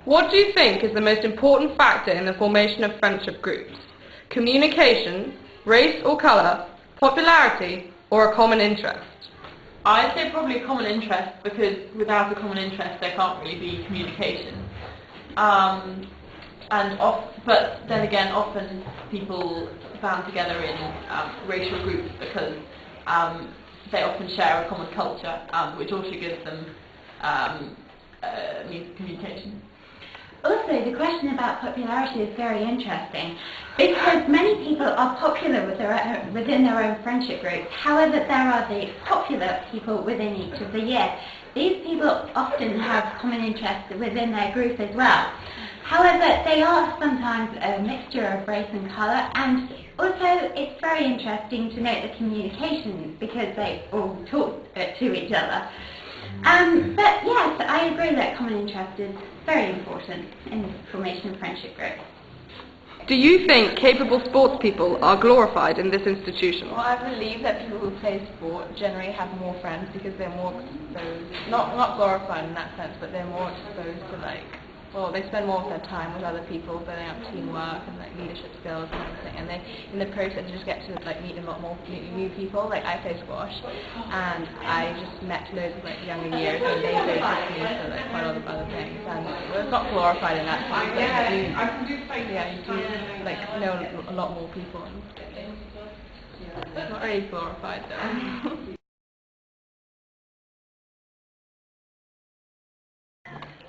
What do you think is the most important factor in the formation of friendship groups? Communication, race or colour, popularity, or a common interest? I'd say probably a common interest, because without a common interest there can't really be communication. But then again, often people band together in racial groups because they often share a common culture, which also gives them means of communication. Also, the question about popularity is very interesting because many people are popular within their own friendship groups. However, there are the popular people within each of the year. These people often have common interests within their group as well. However, they are sometimes a mixture of race and colour, and also it's very interesting to note the communication because they all talk to each other. But yes, I agree that common interest is very important in the formation of friendship groups. Do you think capable sports people are glorified in this institution? Well, I believe that people who play sport generally have more friends because they're more exposed, not glorified in that sense, but they're more exposed to they spend more of their time with other people, building up teamwork and leadership skills and everything, and they, in the process, just get to meet a lot more new people. I play squash, and I just met loads of younger years, and they played with me for quite a lot of other things, and it's not glorified in that sense. You do know a lot more people. It's not really glorified though.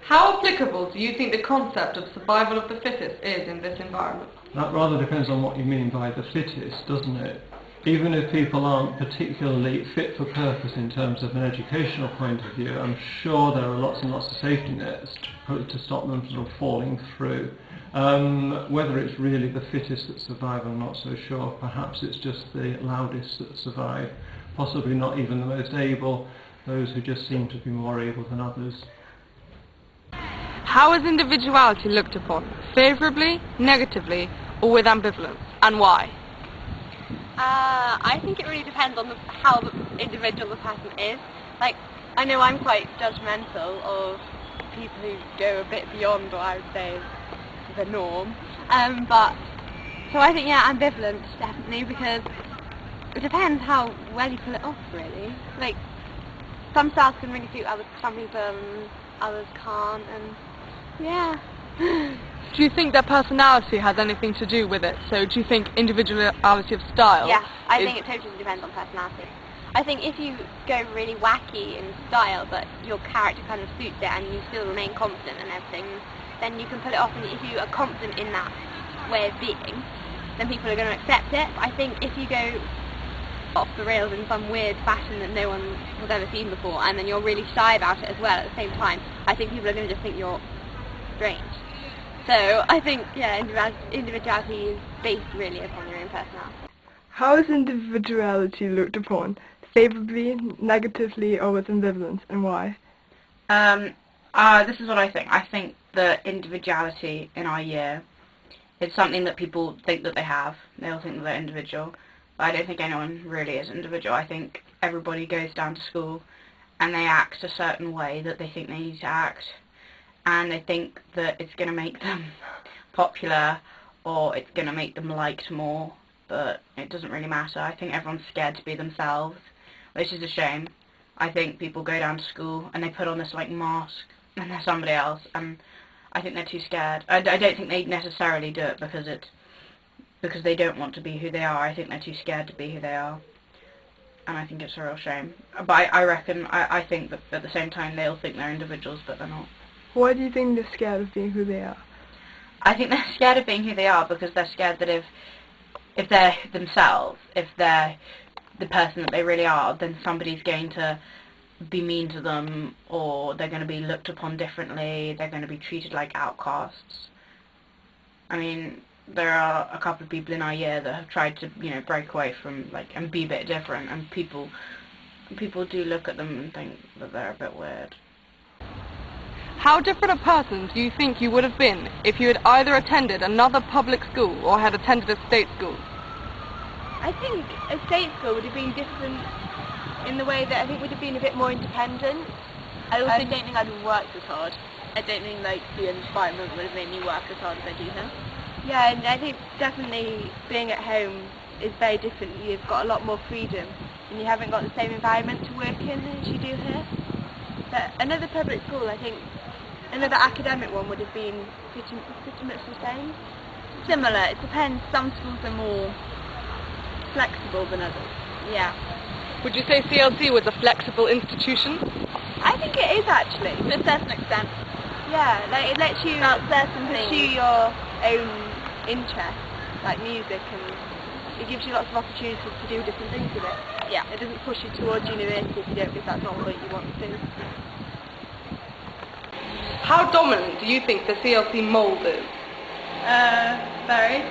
How applicable do you think the concept of survival of the fittest is in this environment? That rather depends on what you mean by the fittest, doesn't it? Even if people aren't particularly fit for purpose in terms of an educational point of view, I'm sure there are lots and lots of safety nets to stop them sort of falling through. Whether it's really the fittest that survive, I'm not so sure. Perhaps it's just the loudest that survive. Possibly not even the most able, those who just seem to be more able than others. How is individuality looked upon? Favourably, negatively, or with ambivalence? And why? I think it really depends on how the individual the person is. I know I'm quite judgmental of people who go a bit beyond what I would say is the norm. So I think, ambivalent, definitely, because it depends how well you pull it off, really. Some styles can really suit some people, and others can't, and yeah. Do you think their personality has anything to do with it? So do you think individuality of style? Yeah, I think it totally depends on personality. I think if you go really wacky in style, but your character kind of suits it and you still remain confident and everything, then you can pull it off. And if you are confident in that way of being, then people are going to accept it. But I think if you go off the rails in some weird fashion that no one has ever seen before, and then you're really shy about it as well at the same time, I think people are going to just think you're strange. So I think, individuality is based really upon your own personality. How is individuality looked upon? Favourably, negatively, or with ambivalence, and why? This is what I think. I think that individuality in our year is something that people think that they have. They all think that they're individual. But I don't think anyone really is individual. I think everybody goes down to school and they act a certain way that they think they need to act. And they think that it's going to make them popular or it's going to make them liked more, but it doesn't really matter. I think everyone's scared to be themselves, which is a shame. I think people go down to school and they put on this mask and they're somebody else, and I think they're too scared. I don't think they necessarily do it because they don't want to be who they are. I think they're too scared to be who they are, and I think it's a real shame. But I think that at the same time they all think they're individuals, but they're not. Why do you think they're scared of being who they are? I think they're scared of being who they are because they're scared that if they're themselves, if they're the person that they really are, then somebody's going to be mean to them, or they're going to be looked upon differently, they're going to be treated like outcasts. I mean, there are a couple of people in our year that have tried to, break away from, and be a bit different, and people do look at them and think that they're a bit weird. How different a person do you think you would have been if you had either attended another public school or had attended a state school? I think a state school would have been different in the way that I think would have been a bit more independent. I also don't think I'd have worked as hard. I don't think like the environment would have made me work as hard as I do here. Yeah, and I think definitely being at home is very different. You've got a lot more freedom and you haven't got the same environment to work in as you do here. But another public school, I think, another academic one would have been pretty much the same. Similar, it depends. Some schools are more flexible than others. Yeah. Would you say CLC was a flexible institution? I think it is actually, to a certain extent. Yeah, like it lets you pursue your own interests, like music, and it gives you lots of opportunities to do different things with it. Yeah. It doesn't push you towards university if you don't, if that's not what you want to do. How dominant do you think the CLC mould is? Very.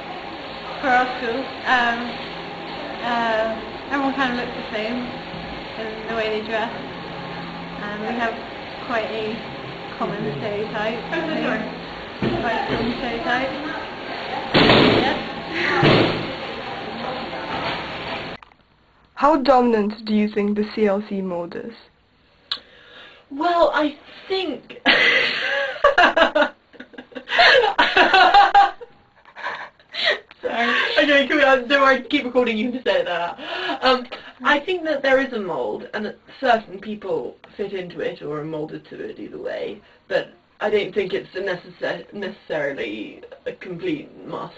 For our school. Everyone kind of looks the same in the way they dress. And we have quite a common stereotype. Quite a common stereotype. Yeah. How dominant do you think the CLC mold is? Well, I think... Sorry. Okay, don't worry, keep recording, you can just edit that out. I think that there is a mould, and that certain people fit into it or are moulded to it either way, but I don't think it's necessarily a complete must.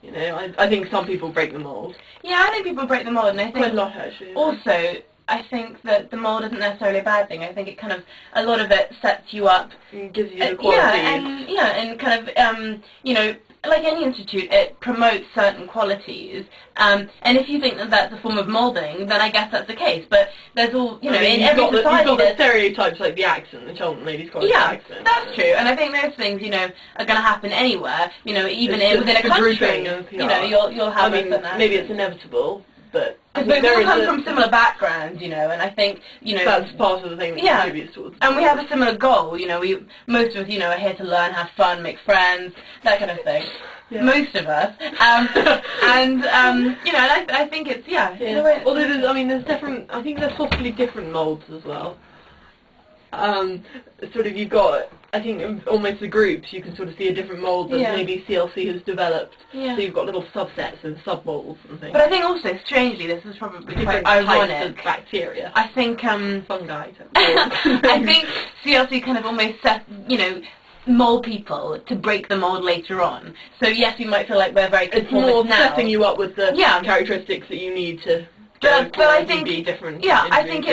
You know, I think some people break the mould. Yeah, I think people break the mould, and I think Quite a lot, actually. also, I think that the mould isn't necessarily a bad thing. I think it kind of, a lot of it sets you up. It gives you the qualities. And kind of, you know, like any institute, it promotes certain qualities, and if you think that that's a form of moulding, then I guess that's the case. But there's all, you know, in every society, you've got the stereotypes like the accent, the Cheltenham ladies' college accent. That's true, and I think those things, you know, are going to happen anywhere. You know, even within a country, you know, you'll have. I mean, maybe it's inevitable, but because we all come from similar backgrounds, you know, and I think, you know, that's part of the thing that contributes towards. And we have a similar goal, you know. Most of us, you know, are here to learn, have fun, make friends, that kind of thing. Yeah. Most of us, and you know, and I think it's Although there's different. I think there's possibly different moulds as well. Sort of, you've got, I think, almost the groups, you can sort of see a different mould that maybe CLC has developed. Yeah. So you've got little subsets and sub-moulds and things. But I think also, strangely, this is probably different quite types ironic. of bacteria. I think, fungi. I think CLC kind of almost set, you know, mould people to break the mould later on. So yes, you might feel like we're very It's more now. setting you up with the characteristics that you need to but I think, be different. I think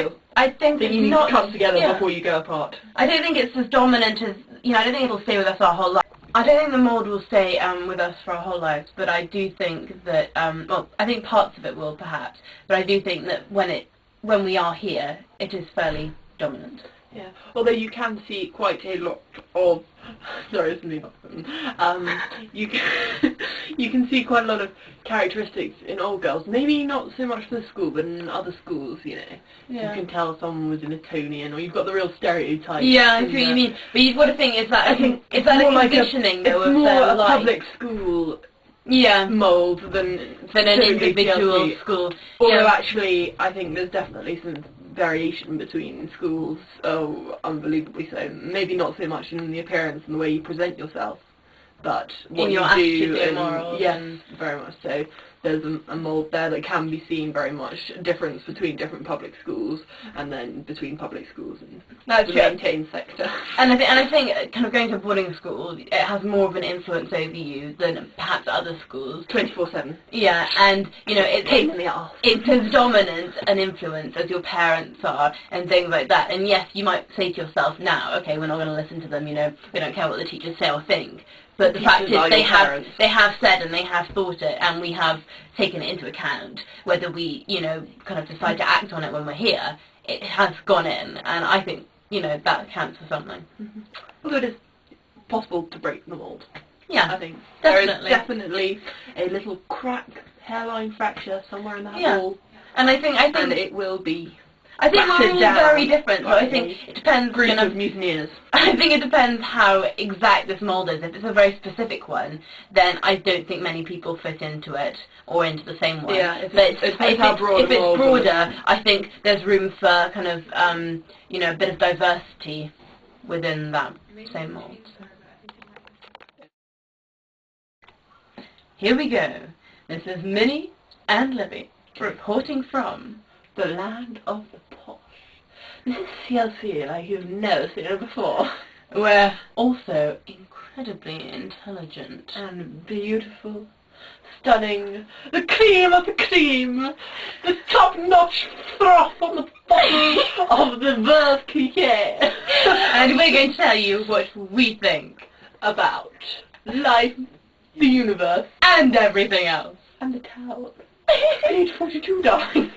that you need to come together before you go apart. I don't think it's as dominant as, you know, I don't think it'll stay with us our whole life. I don't think the mould will stay with us for our whole lives, but I do think that, well, I think parts of it will perhaps, but I do think that when we are here, it is fairly dominant. Yeah, although you can see quite a lot of, sorry, it's me, you can see quite a lot of characteristics in old girls, maybe not so much for the school, but in other schools, you know. Yeah. You can tell someone was an Etonian, or you've got the real stereotype. Yeah, I see what you mean, but you've got to think, is that a conditioning, though, of more a public school mould than an individual school. Although actually, I think there's definitely some variation between schools, unbelievably so. Maybe not so much in the appearance and the way you present yourself, but what in your you do and morals. Yes, very much so. There's a mould there that can be seen very much a difference between different public schools, and then between public schools and the maintained sector. And I think kind of going to boarding school, it has more of an influence over you than perhaps other schools. 24/7. Yeah, and you know it's as dominant an influence as your parents are and things like that. And yes, you might say to yourself now, okay, we're not going to listen to them. You know, we don't care what the teachers say or think. But the fact is, they have said and they have thought it, and we have taken it into account. Whether we, you know, kind of decide to act on it when we're here, it has gone in, and I think, you know, that counts for something. Mm-hmm. Although it is possible to break the mould. Yeah, I think definitely. There is definitely a little crack, hairline fracture somewhere in that wall. And I think and it will be. I think we're all very different, so I think it depends. Group of mutineers. I think it depends how exact this mould is. If it's a very specific one, then I don't think many people fit into it or into the same one. Yeah, if it's broader, I think there's room for kind of, you know, a bit of diversity within that same mould. Here we go. This is Minnie and Libby reporting from the land of the posh. This is CLC like you've never seen it before. We're also incredibly intelligent and beautiful, stunning, the cream of the cream, the top-notch froth on the bottom of the Veuve Clicquot. And we're going to tell you what we think about life, the universe, and everything else. And the towel. Page 42, darling.